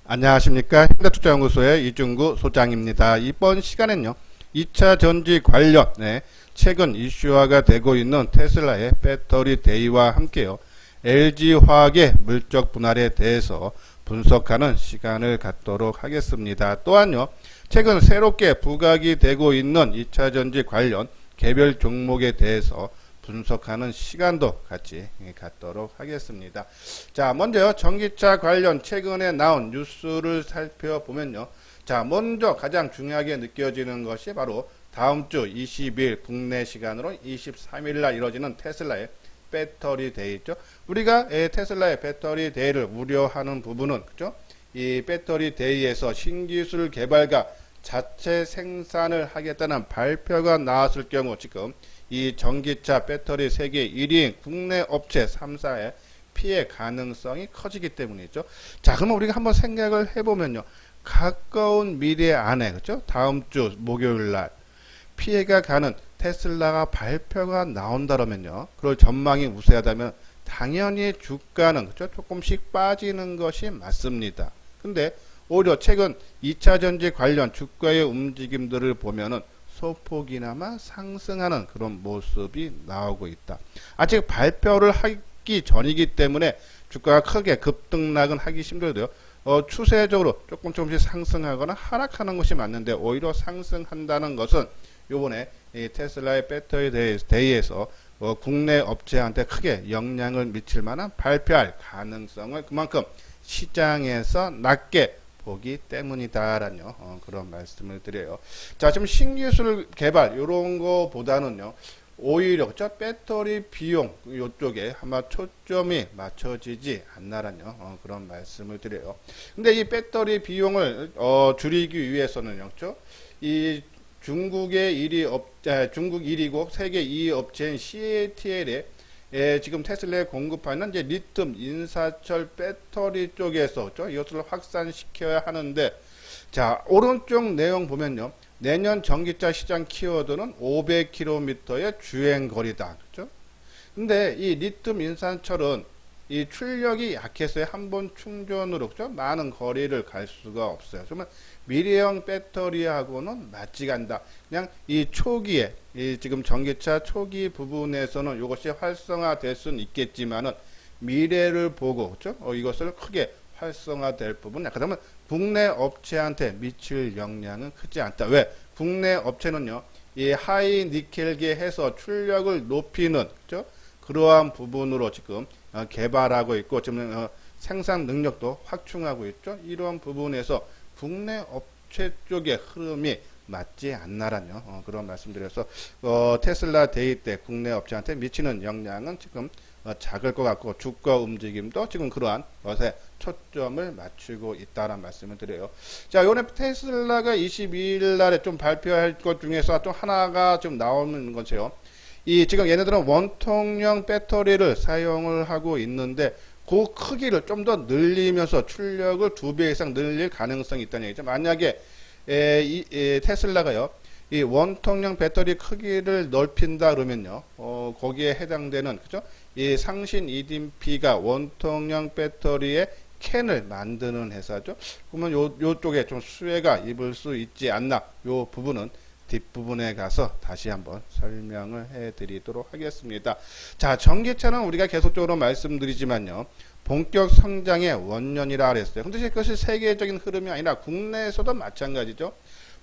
안녕하십니까. 현대투자연구소의 이중구 소장입니다. 이번 시간엔요, 2차 전지 관련 최근 이슈화가 되고 있는 테슬라의 배터리 대의와 함께요, LG화학의 물적 분할에 대해서 분석하는 시간을 갖도록 하겠습니다. 또한요, 최근 새롭게 부각이 되고 있는 2차 전지 관련 개별 종목에 대해서 분석하는 시간도 같이 갖도록 하겠습니다. 자, 먼저 전기차 관련 최근에 나온 뉴스를 살펴보면요. 자, 먼저 가장 중요하게 느껴지는 것이 바로 다음 주 20일 국내 시간으로 23일 날 이뤄지는 테슬라의 배터리 데이죠. 우리가 테슬라의 배터리 데이를 우려하는 부분은 그죠? 이 배터리 데이에서 신기술 개발과 자체 생산을 하겠다는 발표가 나왔을 경우 지금 이 전기차 배터리 세계 1위인 국내 업체 3사의 피해 가능성이 커지기 때문이죠. 자, 그러면 우리가 한번 생각을 해보면요. 가까운 미래 안에, 그죠? 다음 주 목요일 날 피해가 가는 테슬라가 발표가 나온다면요. 그럴 전망이 우세하다면 당연히 주가는, 그죠? 조금씩 빠지는 것이 맞습니다. 근데 오히려 최근 2차 전지 관련 주가의 움직임들을 보면은 소폭이나마 상승하는 그런 모습이 나오고 있다. 아직 발표를 하기 전이기 때문에 주가가 크게 급등락은 하기 힘들고요. 추세적으로 조금씩 상승하거나 하락하는 것이 맞는데 오히려 상승한다는 것은 요번에 이 테슬라의 배터리 데이에서 국내 업체한테 크게 영향을 미칠 만한 발표할 가능성을 그만큼 시장에서 낮게 보기 때문이다라는 그런 말씀을 드려요. 자, 지금 신기술 개발 이런 거보다는요, 오히려 그쵸? 배터리 비용 이쪽에 아마 초점이 맞춰지지 않나라는 그런 말씀을 드려요. 근데 이 배터리 비용을 줄이기 위해서는요, 그쵸? 이 중국의 1위 중국 1위고 세계 2위 업체인 CATL에 지금 테슬라에 공급하는 이제 리튬 인사철 배터리 쪽에서 이것을 확산시켜야 하는데, 자, 오른쪽 내용 보면요, 내년 전기차 시장 키워드는 500km의 주행 거리다. 그렇죠? 근데 이 리튬 인산철은 이 출력이 약해서 한 번 충전으로 그죠? 많은 거리를 갈 수가 없어요. 정말 미래형 배터리하고는 맞지가 않다. 그냥 이 초기에 이 지금 전기차 초기 부분에서는 이것이 활성화될 수는 있겠지만은 미래를 보고 그죠? 이것을 크게 활성화될 부분. 그러면 국내 업체한테 미칠 영향은 크지 않다. 왜? 국내 업체는요, 이 하이 니켈계 해서 출력을 높이는 그죠? 그러한 부분으로 지금 개발하고 있고 지금 생산 능력도 확충하고 있죠. 이러한 부분에서 국내 업체 쪽의 흐름이 맞지 않나라는 그런 말씀드려서 테슬라 데이 때 국내 업체한테 미치는 영향은 지금 작을 것 같고 주가 움직임도 지금 그러한 것에 초점을 맞추고 있다는 말씀을 드려요. 자, 요번에 테슬라가 22일 날에 좀 발표할 것 중에서 또 하나가 좀 나오는 것이요. 이 지금 얘네들은 원통형 배터리를 사용을 하고 있는데 그 크기를 좀 더 늘리면서 출력을 2배 이상 늘릴 가능성이 있다는 얘기죠. 만약에 테슬라가요, 이 원통형 배터리 크기를 넓힌다 그러면요, 거기에 해당되는 그죠? 이 상신 EDP가 원통형 배터리의 캔을 만드는 회사죠. 그러면 요쪽에 좀 수혜가 입을 수 있지 않나? 요 부분은 뒷부분에 가서 다시 한번 설명을 해드리도록 하겠습니다. 자, 전기차는 우리가 계속적으로 말씀드리지만요, 본격 성장의 원년이라 그랬어요. 근데 그것이 세계적인 흐름이 아니라 국내에서도 마찬가지죠.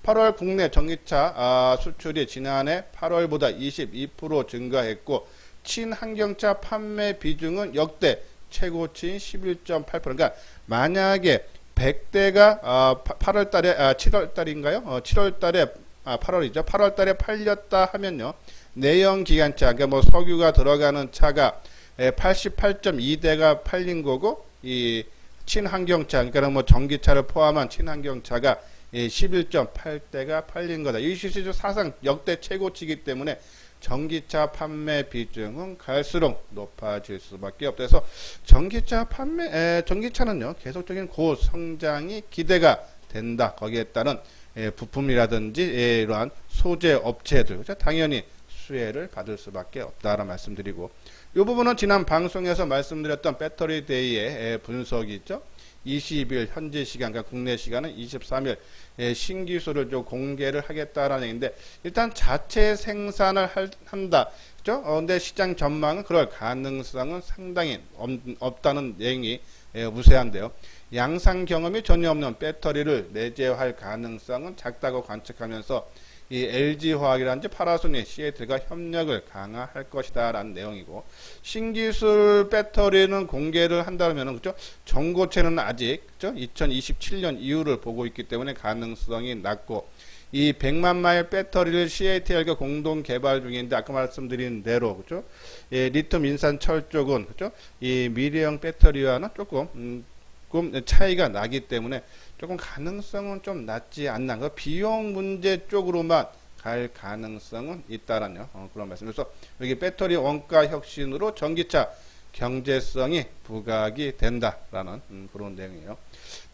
8월 국내 전기차 수출이 지난해 8월보다 22% 증가했고 친환경차 판매 비중은 역대 최고치인 11.8%. 그러니까 만약에 100대가 8월 달에 7월 달인가요? 7월 달에 8월이죠. 8월 달에 팔렸다 하면요, 내연 기관차, 그러니까 뭐 석유가 들어가는 차가 88.2대가 팔린 거고, 이 친환경차, 그러니까 뭐 전기차를 포함한 친환경차가 11.8대가 팔린 거다. 이 실질적으로 사상 역대 최고치이기 때문에 전기차 판매 비중은 갈수록 높아질 수밖에 없대서 전기차는요, 계속적인 고성장이 기대가 된다. 거기에 따른 부품이라든지 이러한 소재 업체들, 그렇죠? 당연히 수혜를 받을 수밖에 없다라는 말씀드리고, 이 부분은 지난 방송에서 말씀드렸던 배터리 데이의 분석이 있죠. 20일 현지 시간, 그러니까 국내 시간은 23일 신기술을 좀 공개를 하겠다라는 얘기인데, 일단 자체 생산을 한다. 그죠? 근데 시장 전망은 그럴 가능성은 상당히 없다는 내용이 우세한데요. 양산 경험이 전혀 없는 배터리를 내재할 가능성은 작다고 관측하면서 이 LG화학이라든지 파나소닉, 시애틀과 협력을 강화할 것이다 라는 내용이고, 신기술 배터리는 공개를 한다면은 그죠? 전고체는 아직 그죠? 2027년 이후를 보고 있기 때문에 가능성이 낮고, 이 100만 마일 배터리를 CATL과 공동 개발 중인데, 아까 말씀드린 대로 그죠? 리튬 인산철 쪽은 그죠? 이 미래형 배터리와는 조금 차이가 나기 때문에 조금 가능성은 좀 낮지 않나. 그 비용 문제 쪽으로만 갈 가능성은 있다라는 그런 말씀. 그래서 여기 배터리 원가 혁신으로 전기차 경제성이 부각이 된다라는 그런 내용이에요.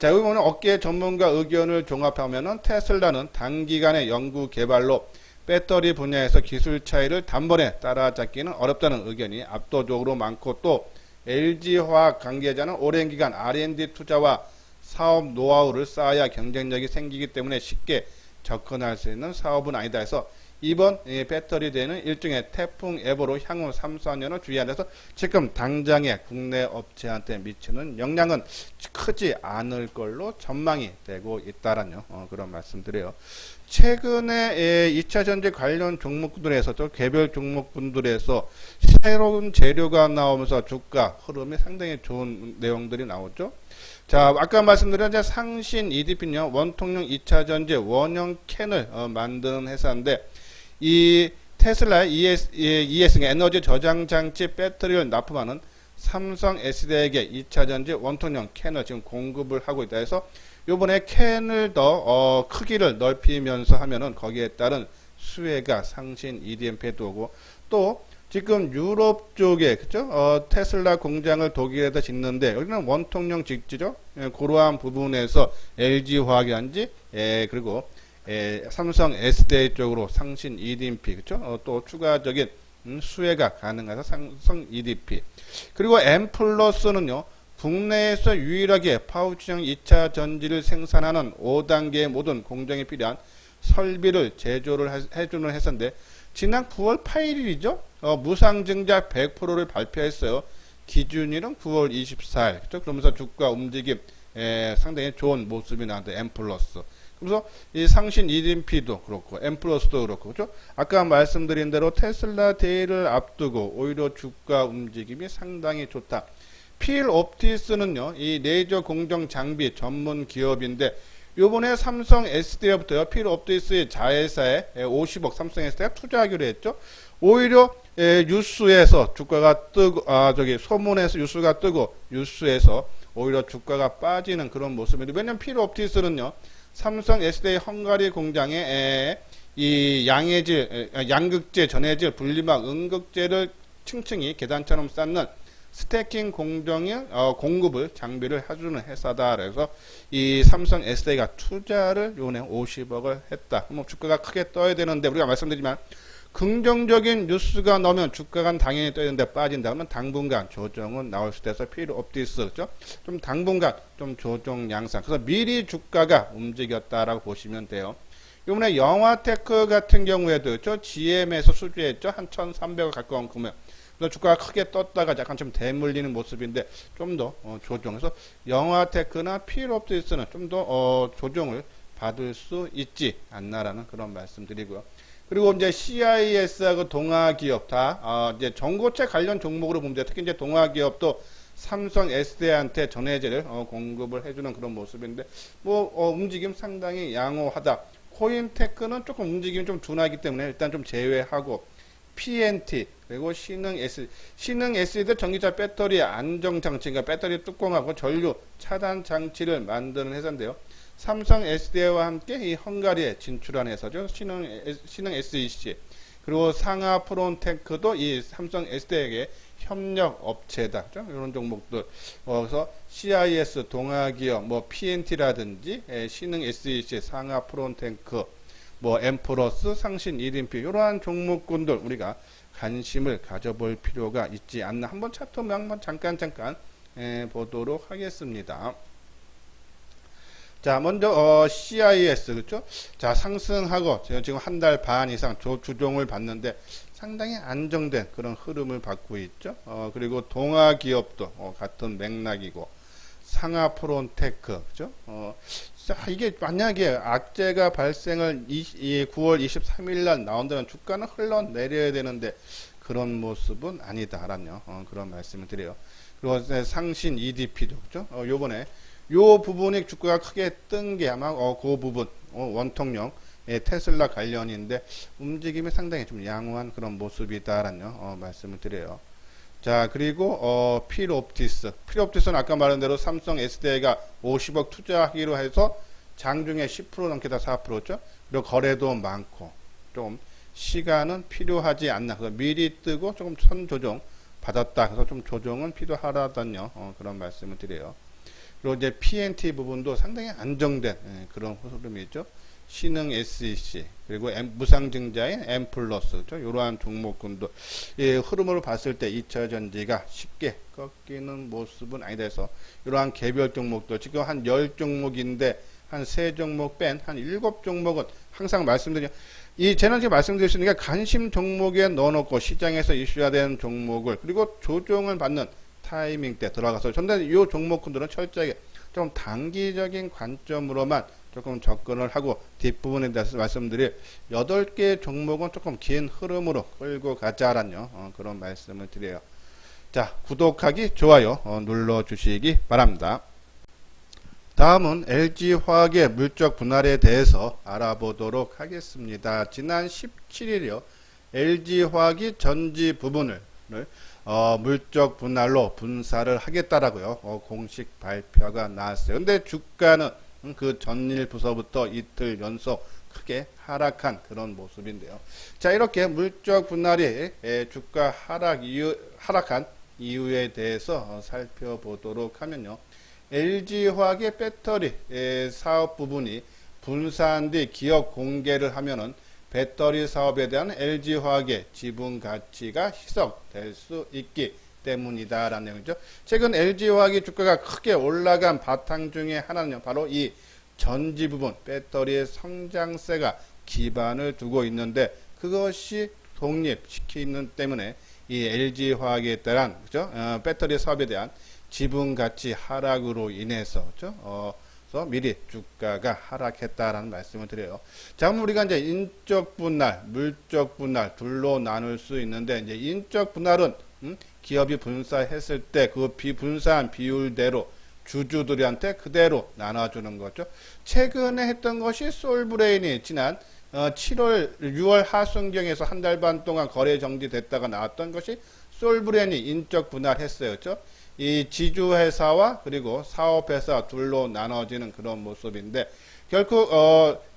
자, 여기 보면 업계 전문가 의견을 종합하면은 테슬라는 단기간의 연구 개발로 배터리 분야에서 기술 차이를 단번에 따라잡기는 어렵다는 의견이 압도적으로 많고, 또 LG화학 관계자는 오랜 기간 R&D 투자와 사업 노하우를 쌓아야 경쟁력이 생기기 때문에 쉽게 접근할 수 있는 사업은 아니다 해서, 이번 배터리 대회는 일종의 태풍 예보로 향후 3, 4년을 주의하면서 지금 당장의 국내 업체한테 미치는 영향은 크지 않을 걸로 전망이 되고 있다라는 그런 말씀드려요. 최근에 2차 전지 관련 종목들에서 또 개별 종목분들에서 새로운 재료가 나오면서 주가 흐름이 상당히 좋은 내용들이 나오죠. 자, 아까 말씀드린 상신 EDP는요, 원통용 2차 전지 원형 캔을 만드는 회사인데, 이 테슬라 ES 에너지 저장 장치 배터리를 납품하는 삼성 SDI에게 2차 전지 원통용 캔을 지금 공급을 하고 있다 해서, 요번에 캔을 더 크기를 넓히면서 하면은 거기에 따른 수혜가 상신 EDMP에도 오고, 또 지금 유럽 쪽에 그죠? 테슬라 공장을 독일에다 짓는데, 여기는 원통용 직지죠. 그러한 부분에서 LG화학이란지 그리고 삼성 SDI 쪽으로 상신 EDMP 그죠? 또 추가적인 수혜가 가능해서 삼성 EDP. 그리고 M+는요, 국내에서 유일하게 파우치형 2차 전지를 생산하는 5단계의 모든 공정에 필요한 설비를 제조를 해주는 회사인데, 지난 9월 8일이죠. 무상증자 100%를 발표했어요. 기준일은 9월 24일. 그렇죠? 그러면서 주가 움직임 상당히 좋은 모습이 나왔는데, M+. 그래서 이 상신 EDMP도 그렇고 M+도 그렇고 그렇죠? 아까 말씀드린 대로 테슬라 대회를 앞두고 오히려 주가 움직임이 상당히 좋다. 필옵티스는요, 이 레이저 공정 장비 전문 기업인데, 요번에 삼성 SDI부터요, 필옵티스의 자회사에 50억 삼성 SDI가 투자하기로 했죠. 오히려 뉴스에서 주가가 뜨고, 소문에서 뉴스가 뜨고, 뉴스에서 오히려 주가가 빠지는 그런 모습인데, 왜냐면 필옵티스는요, 삼성 SDI 헝가리 공장에 이 양극재, 전해질, 분리막, 음극재를 층층이 계단처럼 쌓는 스태킹 공정의 공급을 장비를 해주는 회사다. 그래서 이 삼성 SDI가 투자를 요번에 50억을 했다. 뭐 주가가 크게 떠야 되는데, 우리가 말씀드리지만 긍정적인 뉴스가 나오면 주가가 당연히 떠야 되는데 빠진다. 그러면 당분간 조정은 나올 수도 있어서 필옵티스 그죠? 좀 당분간 좀 조정 양상. 그래서 미리 주가가 움직였다라고 보시면 돼요. 이번에 영화테크 같은 경우에도 그죠? GM에서 수주했죠. 한 1,300억 가까운 금액. 그래서 주가가 크게 떴다가 약간 좀 대물리는 모습인데, 좀 더 조정해서 영화테크나 필옵티스는 좀 더 조정을 받을 수 있지 않나라는 그런 말씀드리고요. 그리고 이제 CIS하고 동아기업 다 이제 전고체 관련 종목으로 보면 돼요. 특히 이제 동아기업도 삼성 SDI한테 전해제를 공급을 해주는 그런 모습인데, 뭐 움직임 상당히 양호하다. 코인테크는 조금 움직임이 좀 둔하기 때문에 일단 좀 제외하고, PNT 그리고 신흥 SE도 전기차 배터리 안정 장치, 그러니까 배터리 뚜껑하고 전류 차단 장치를 만드는 회사인데요. 삼성 SDI와 함께 이 헝가리에 진출한 회사죠. 신흥 SEC. 그리고 상하 프론테크도 이 삼성 SDI에게 협력 업체다. 이런 종목들. 그래서 CIS, 동아기업, 뭐 PNT라든지 신흥 SEC, 상하 프론테크, 뭐 M+, 상신 EDMP 이러한 종목군들 우리가 관심을 가져볼 필요가 있지 않나. 한번 차트만 한번 잠깐 보도록 하겠습니다. 자, 먼저 CIS 그렇죠? 자, 상승하고 지금 한 달 반 이상 주종을 봤는데 상당히 안정된 그런 흐름을 받고 있죠. 그리고 동아 기업도 같은 맥락이고 상하프론테크 그죠? 자, 이게 만약에 악재가 발생을 9월 23일 날 나온다면 주가는 흘러내려야 되는데 그런 모습은 아니다라는 그런 말씀을 드려요. 그리고 상신 EDP도 그죠? 요번에 요 부분이 주가가 크게 뜬 게 아마 그 부분 원통령 테슬라 관련인데 움직임이 상당히 좀 양호한 그런 모습이다라는 말씀을 드려요. 자, 그리고 필옵티스는 아까 말한 대로 삼성 SDI가 50억 투자하기로 해서 장중에 10% 넘게 다 4%죠. 그리고 거래도 많고 좀 시간은 필요하지 않나. 미리 뜨고 조금 선조정 받았다. 그래서 좀 조정은 필요하다는 그런 말씀을 드려요. 그리고 이제 PNT 부분도 상당히 안정된 그런 흐름이죠. 신흥 SEC 그리고 무상증자인 M+, 그렇죠? 이러한 종목군도 흐름으로 봤을 때 2차 전지가 쉽게 꺾이는 모습은 아니다 해서 이러한 개별 종목들 지금 한 10종목인데 한 3종목 뺀 한 7종목은 항상 말씀드리죠. 저는 지금 말씀드렸으니까 관심 종목에 넣어놓고 시장에서 이슈화된 종목을 그리고 조정을 받는 타이밍 때 들어가서 전날 이 종목군들은 철저하게 좀 단기적인 관점으로만 조금 접근을 하고 뒷부분에 대해서 말씀드릴 8개 종목은 조금 긴 흐름으로 끌고 가자라는 그런 말씀을 드려요. 자, 구독하기, 좋아요 눌러주시기 바랍니다. 다음은 LG화학의 물적 분할에 대해서 알아보도록 하겠습니다. 지난 17일이요. LG화학이 전지 부분을 물적 분할로 분사를 하겠다라고요. 공식 발표가 나왔어요. 근데 주가는 그 전일부서부터 이틀 연속 크게 하락한 그런 모습인데요. 자, 이렇게 물적 분할이 주가 하락한 이유에 대해서 살펴보도록 하면요. LG화학의 배터리 사업 부분이 분사한 뒤 기업 공개를 하면은 배터리 사업에 대한 LG화학의 지분 가치가 희석될 수 있기 때문이다라는 내용이죠. 최근 LG화학의 주가가 크게 올라간 바탕 중에 하나는 바로 이 전지 부분 배터리의 성장세가 기반을 두고 있는데 그것이 독립시키는 때문에 이 LG화학에 따른 그죠? 배터리 사업에 대한 지분 가치 하락으로 인해서 그죠? 그래서 미리 주가가 하락했다라는 말씀을 드려요. 자, 그럼 우리가 이제 인적 분할, 물적 분할 둘로 나눌 수 있는데 이제 인적 분할은 기업이 분사했을 때 그 분사한 비율대로 주주들한테 그대로 나눠주는 거죠. 최근에 했던 것이 솔브레인이 지난 6월 하순경에서 한 달 반 동안 거래 정지됐다가 나왔던 것이 솔브레인이 인적 분할했어요. 그렇죠? 이 지주회사와 그리고 사업회사 둘로 나눠지는 그런 모습인데 결국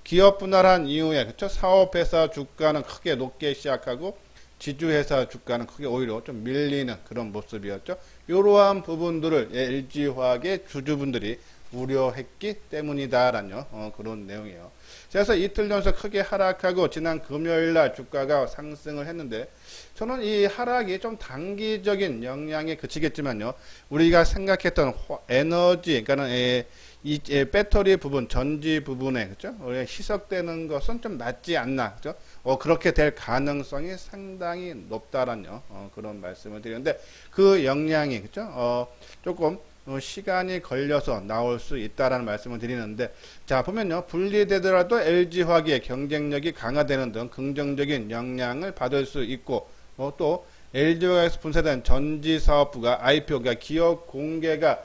기업 분할한 이후에 그렇죠? 사업회사 주가는 크게 높게 시작하고 지주회사 주가는 크게 오히려 좀 밀리는 그런 모습이었죠. 이러한 부분들을 LG화학의 주주분들이 우려했기 때문이다라는 그런 내용이에요. 그래서 이틀 연속 크게 하락하고 지난 금요일날 주가가 상승을 했는데 저는 이 하락이 좀 단기적인 영향에 그치겠지만요. 우리가 생각했던 에너지, 그러니까는 이 배터리 부분, 전지 부분에 그죠? 희석되는 것은 좀 맞지 않나, 그죠? 그렇게 될 가능성이 상당히 높다라는 그런 말씀을 드리는데 그 영향이 그죠? 조금 시간이 걸려서 나올 수 있다라는 말씀을 드리는데 자 보면요 분리되더라도 LG화학의 경쟁력이 강화되는 등 긍정적인 영향을 받을 수 있고 또 LG화학에서 분사된 전지사업부가 IPO가 기업 공개가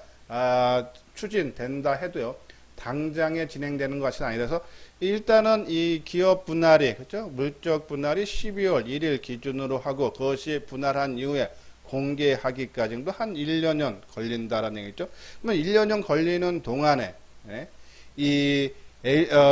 추진된다 해도요 당장에 진행되는 것이 아니라서 일단은 이 기업 분할이 그렇죠 물적 분할이 12월 1일 기준으로 하고 그것이 분할한 이후에 공개하기까지도 한 1년여 걸린다라는 얘기죠. 그러면 1년여 걸리는 동안에 이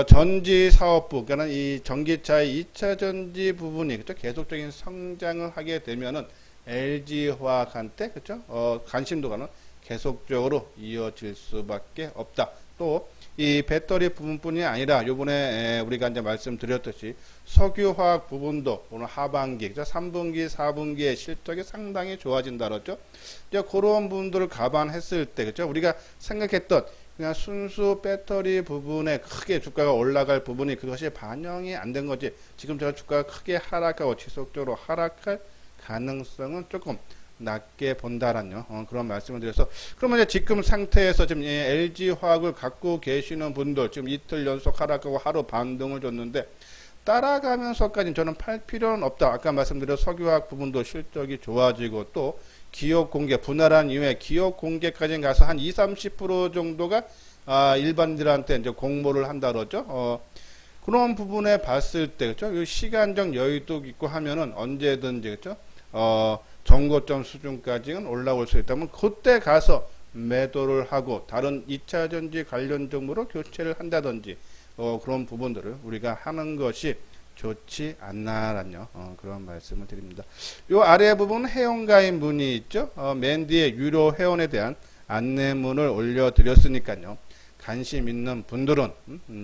전지 사업부, 그러니까 이 전기차의 2차 전지 부분이 그죠 계속적인 성장을 하게 되면은 LG화학한테 그죠 관심도가는 계속적으로 이어질 수밖에 없다. 또 이 배터리 부분뿐이 아니라 요번에 우리가 이제 말씀드렸듯이 석유화학 부분도 오늘 하반기, 3분기, 4분기의 실적이 상당히 좋아진다 그랬죠. 이제 그런 부분들을 감안했을 때, 그죠? 우리가 생각했던 그냥 순수 배터리 부분에 크게 주가가 올라갈 부분이 그것이 반영이 안 된 거지. 지금 제가 주가가 크게 하락하고 지속적으로 하락할 가능성은 조금 낮게 본다라는 그런 말씀을 드려서, 그러면 이제 지금 상태에서 지금 LG화학을 갖고 계시는 분들 지금 이틀 연속 하락하고 하루 반등을 줬는데 따라가면서까지 저는 팔 필요는 없다. 아까 말씀드린 석유화학 부분도 실적이 좋아지고 또 기업 공개 분할한 이후에 기업 공개까지 가서 한 20-30% 정도가 일반인들한테 이제 공모를 한다 그러죠. 그런 부분에 봤을 때, 그렇죠? 시간적 여유도 있고 하면은 언제든지, 그렇죠? 정고점 수준까지는 올라올 수 있다면 그때 가서 매도를 하고 다른 2차전지 관련 종목으로 교체를 한다든지 그런 부분들을 우리가 하는 것이 좋지 않나라는 그런 말씀을 드립니다. 요 아래 부분 회원가입 문의 있죠. 맨 뒤에 유료 회원에 대한 안내문을 올려드렸으니까요. 관심 있는 분들은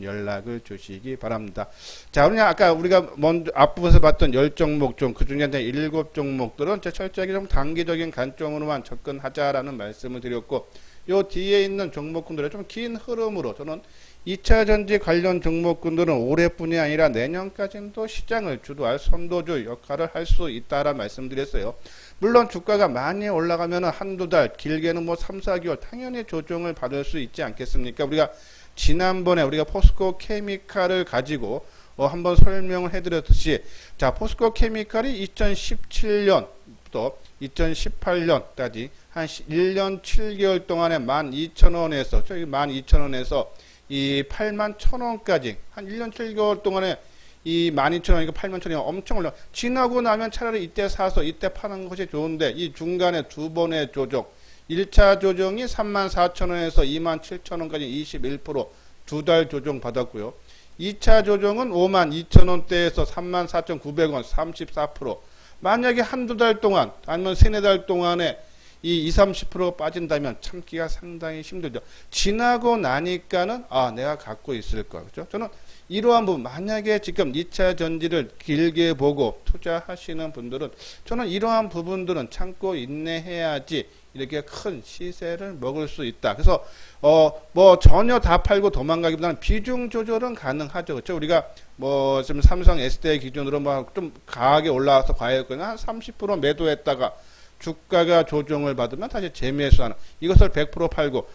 연락을 주시기 바랍니다. 자, 그냥 아까 우리가 먼저 앞부분에서 봤던 10종목 중 그중에 7종목들은 철저하게 좀 단기적인 관점으로만 접근하자라는 말씀을 드렸고, 요 뒤에 있는 종목군들의 좀 긴 흐름으로 저는 2차전지 관련 종목군들은 올해뿐이 아니라 내년까지도 시장을 주도할 선도주 역할을 할 수 있다라는 말씀드렸어요. 물론 주가가 많이 올라가면 한두 달, 길게는 뭐 3-4개월 당연히 조정을 받을 수 있지 않겠습니까? 우리가 지난번에 우리가 포스코 케미칼을 가지고 한번 설명을 해드렸듯이, 자, 포스코 케미칼이 2017년부터 2018년까지 한 1년 7개월 동안에 12,000원에서, 저기 12,000원에서 이 81,000원까지 한 1년 7개월 동안에 이 12,000원이니까 81,000원이 엄청 올라. 지나고 나면 차라리 이때 사서 이때 파는 것이 좋은데, 이 중간에 두 번의 조정, 1차 조정이 34,000원에서 27,000원까지 21% 두 달 조정 받았고요. 2차 조정은 52,000원대에서 34,900원 34%. 만약에 한두 달 동안 아니면 3-4달 동안에 이 20-30% 빠진다면 참기가 상당히 힘들죠. 지나고 나니까는 내가 갖고 있을 거야. 그죠? 저는 이러한 부분, 만약에 지금 2차 전지를 길게 보고 투자하시는 분들은 저는 이러한 부분들은 참고 인내해야지 이렇게 큰 시세를 먹을 수 있다. 그래서 뭐 전혀 다 팔고 도망가기보다는 비중 조절은 가능하죠. 그렇죠? 우리가 뭐 지금 삼성 SDI 기준으로 뭐 좀 강하게 올라와서 과열했거나 한 30% 매도했다가 주가가 조정을 받으면 다시 재매수하는, 이것을 100% 팔고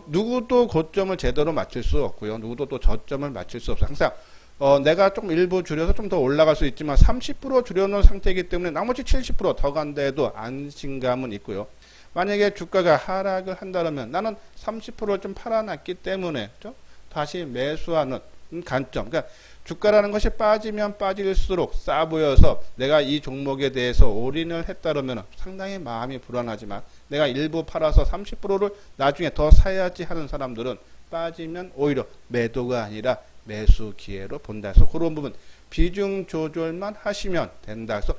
누구도 고점을 제대로 맞출 수 없고요. 누구도 또 저점을 맞출 수 없어요. 항상 내가 좀 일부 줄여서 좀 더 올라갈 수 있지만 30% 줄여놓은 상태이기 때문에 나머지 70% 더 간다해도 안심감은 있고요. 만약에 주가가 하락을 한다면 나는 30%를 좀 팔아놨기 때문에, 그렇죠? 다시 매수하는 관점. 그러니까 주가라는 것이 빠지면 빠질수록 싸 보여서 내가 이 종목에 대해서 올인을 했다면 상당히 마음이 불안하지만, 내가 일부 팔아서 30%를 나중에 더 사야지 하는 사람들은 빠지면 오히려 매도가 아니라 매수 기회로 본다. 그래서 그런 부분 비중 조절만 하시면 된다. 그래서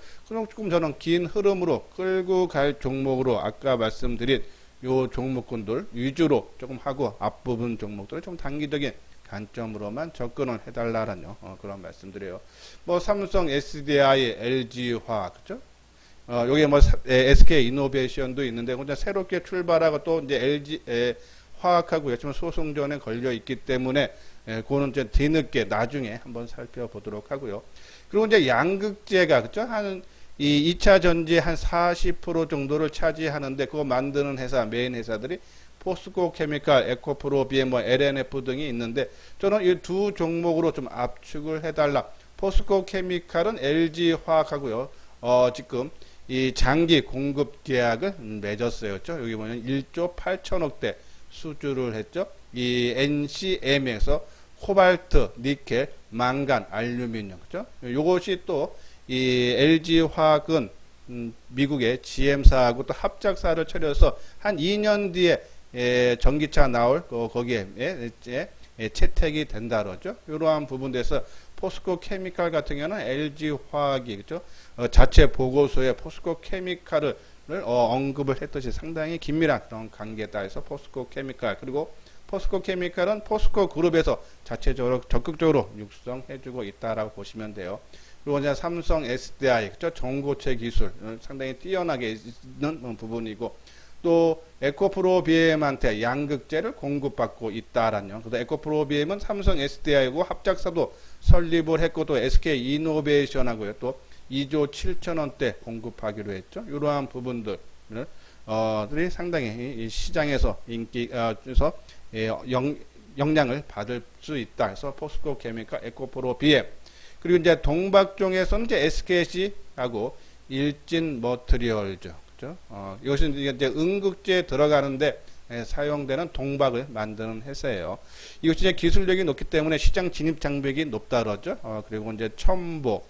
조금 저는 긴 흐름으로 끌고 갈 종목으로 아까 말씀드린 요 종목군들 위주로 조금 하고, 앞부분 종목들은 좀 단기적인 관점으로만 접근을 해달라는 그런 말씀드려요. 뭐 삼성, SDI, LG화학, 그죠? 여기 뭐 SK 이노베이션도 있는데 혼자 새롭게 출발하고 또 이제 LG 화학하고 지금 소송전에 걸려 있기 때문에 그거는 이제 뒤늦게 나중에 한번 살펴보도록 하고요. 그리고 이제 양극재가, 그죠? 이 2차 전지 한 40% 정도를 차지하는데 그거 만드는 회사, 메인 회사들이 포스코 케미칼, 에코프로, BM, LNF 등이 있는데 저는 이 두 종목으로 좀 압축을 해달라. 포스코 케미칼은 LG 화학하고요. 지금 이 장기 공급 계약을 맺었어요. 그렇죠? 여기 보면 1조 8천억대 수주를 했죠. 이 NCM에서 코발트, 니켈, 망간, 알루미늄, 그렇죠? 요것이 또 이 LG 화학은 미국의 GM사하고 또 합작사를 차려서 한 2년 뒤에 전기차 나올 거기에 채택이 된다 그러죠. 이러한 부분에서 포스코 케미칼 같은 경우는 LG 화학이, 그죠? 자체 보고서에 포스코 케미칼을 언급을 했듯이 상당히 긴밀한 그런 관계다 해서 포스코 케미칼, 그리고 포스코 케미칼은 포스코 그룹에서 자체적으로 적극적으로 육성해주고 있다라고 보시면 돼요. 그리고 이제 삼성 SDI, 그죠? 전고체 기술 상당히 뛰어나게 있는 부분이고, 또 에코프로비엠한테 양극재를 공급받고 있다라는. 그래서 에코프로비엠은 삼성 SDI하고 합작사도 설립을 했고, 또 SK 이노베이션하고요, 또 2조 7천원대 공급하기로 했죠. 이러한 부분들을 들이 상당히 이 시장에서 인기에서 영향을 받을 수 있다 해서 포스코 케미칼, 에코프로비엠, 그리고 이제 동박종에서는 이제 SKC하고 일진 머트리얼즈, 그죠? 이것은 이제 응급제에 들어가는데 사용되는 동박을 만드는 회사예요. 이것이 이제 기술력이 높기 때문에 시장 진입 장벽이 높다 그러죠. 그리고 이제 첨보,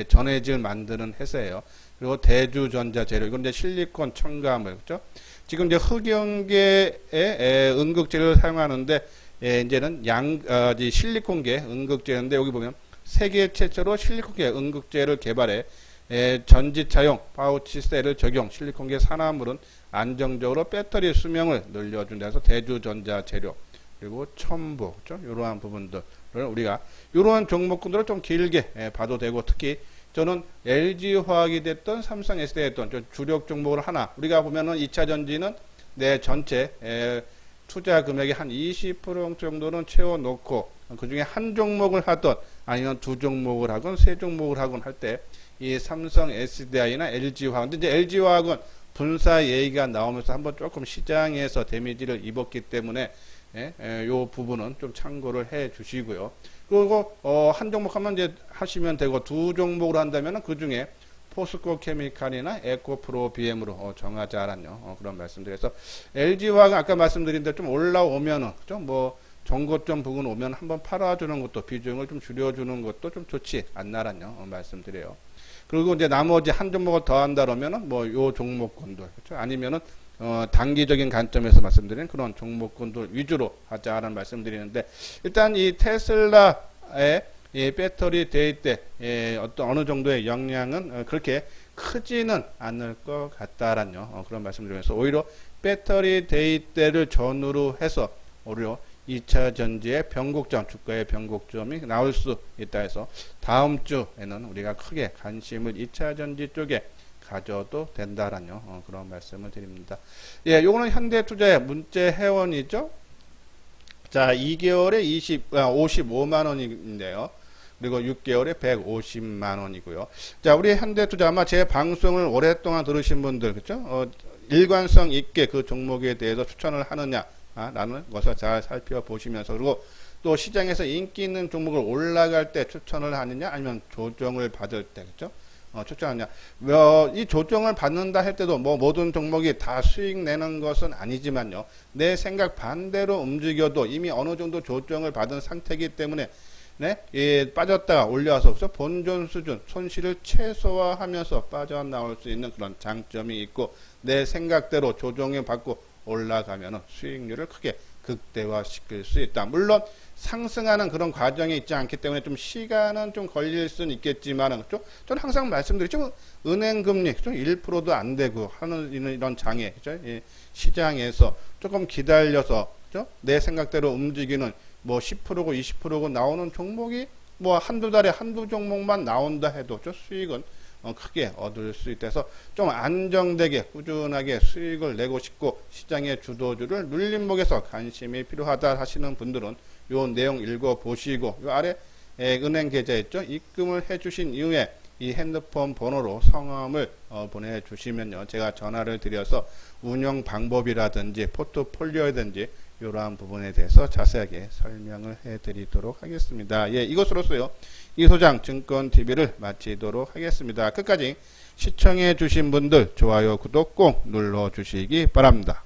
전해질 만드는 회사예요. 그리고 대주전자 재료, 이건 이제 실리콘 첨가물, 그죠? 지금 이제 흑연계의 응급제를 사용하는데, 이제는 실리콘계 응급제인데, 여기 보면 세계 최초로 실리콘계 응급제를 개발해 전지차용 파우치셀을 적용, 실리콘계 산화물은 안정적으로 배터리 수명을 늘려준다 해서 대주전자 재료, 그리고 첨부, 그렇죠? 이러한 부분들을 우리가 이러한 종목군들을 좀 길게 봐도 되고, 특히 저는 LG화학이 됐던 삼성 SDI 됐던 주력 종목을 하나, 우리가 보면은 2차 전지는 내 전체 투자 금액의 한 20% 정도는 채워놓고, 그 중에 한 종목을 하던, 아니면 두 종목을 하건 세 종목을 하건 할 때, 이 삼성 SDI나 LG화학, 근데 이제 LG화학은 분사 얘기가 나오면서 한번 조금 시장에서 데미지를 입었기 때문에, 요 부분은 좀 참고를 해 주시고요. 그리고 한 종목 하면 이제 하시면 되고, 두 종목을 한다면 그 중에 포스코 케미칼이나 에코프로비엠으로 정하자라는 그런 말씀드려서, LG화학은 아까 말씀드린 대로 좀 올라오면은, 좀 뭐 정고점 부근 오면 한번 팔아주는 것도, 비중을 좀 줄여주는 것도 좀 좋지 않나라는 말씀드려요. 그리고 이제 나머지 한 종목을 더 한다 그러면은 뭐 요 종목군들, 그렇죠? 아니면은 단기적인 관점에서 말씀드리는 그런 종목군들 위주로 하자라는 말씀드리는데, 일단 이 테슬라의 이 배터리 대입 때 어느 정도의 영향은 그렇게 크지는 않을 것 같다라는 그런 말씀드리면서, 오히려 배터리 대입 때를 전후로 해서 오히려 2차 전지의 변곡점, 주가의 변곡점이 나올 수 있다 해서 다음 주에는 우리가 크게 관심을 2차 전지 쪽에 가져도 된다라는 그런 말씀을 드립니다. 예, 요거는 현대투자의 문제 회원이죠. 자, 2개월에 55만 원인데요. 그리고 6개월에 150만 원이고요. 자, 우리 현대투자 아마 제 방송을 오랫동안 들으신 분들, 그렇죠? 일관성 있게 그 종목에 대해서 추천을 하느냐, 라는 것을 잘 살펴보시면서, 그리고 또 시장에서 인기 있는 종목을 올라갈 때 추천을 하느냐, 아니면 조정을 받을 때, 그렇죠? 추천하느냐. 이 조정을 받는다 할 때도 뭐 모든 종목이 다 수익 내는 것은 아니지만요. 내 생각 반대로 움직여도 이미 어느 정도 조정을 받은 상태이기 때문에, 빠졌다가 올려와서 본전 수준 손실을 최소화하면서 빠져나올 수 있는 그런 장점이 있고, 내 생각대로 조정을 받고 올라가면 수익률을 크게 극대화시킬 수 있다. 물론 상승하는 그런 과정이 있지 않기 때문에 좀 시간은 좀 걸릴 수는 있겠지만, 저는 항상 말씀드리죠. 은행금리 1%도 안 되고 하는 이런 장애, 그렇죠? 시장에서 조금 기다려서, 그렇죠? 내 생각대로 움직이는 뭐 10%고 20%고 나오는 종목이 뭐 한두 달에 한두 종목만 나온다 해도 수익은 크게 얻을 수 있다서 좀 안정되게 꾸준하게 수익을 내고 싶고, 시장의 주도주를 눌림목에서 관심이 필요하다 하시는 분들은 요 내용 읽어보시고, 요 아래 은행 계좌 있죠? 입금을 해주신 이후에 이 핸드폰 번호로 성함을 보내주시면요, 제가 전화를 드려서 운영 방법이라든지 포트폴리오라든지 이러한 부분에 대해서 자세하게 설명을 해드리도록 하겠습니다. 예, 이것으로서요, 이소장 증권TV를 마치도록 하겠습니다. 끝까지 시청해 주신 분들 좋아요, 구독 꼭 눌러주시기 바랍니다.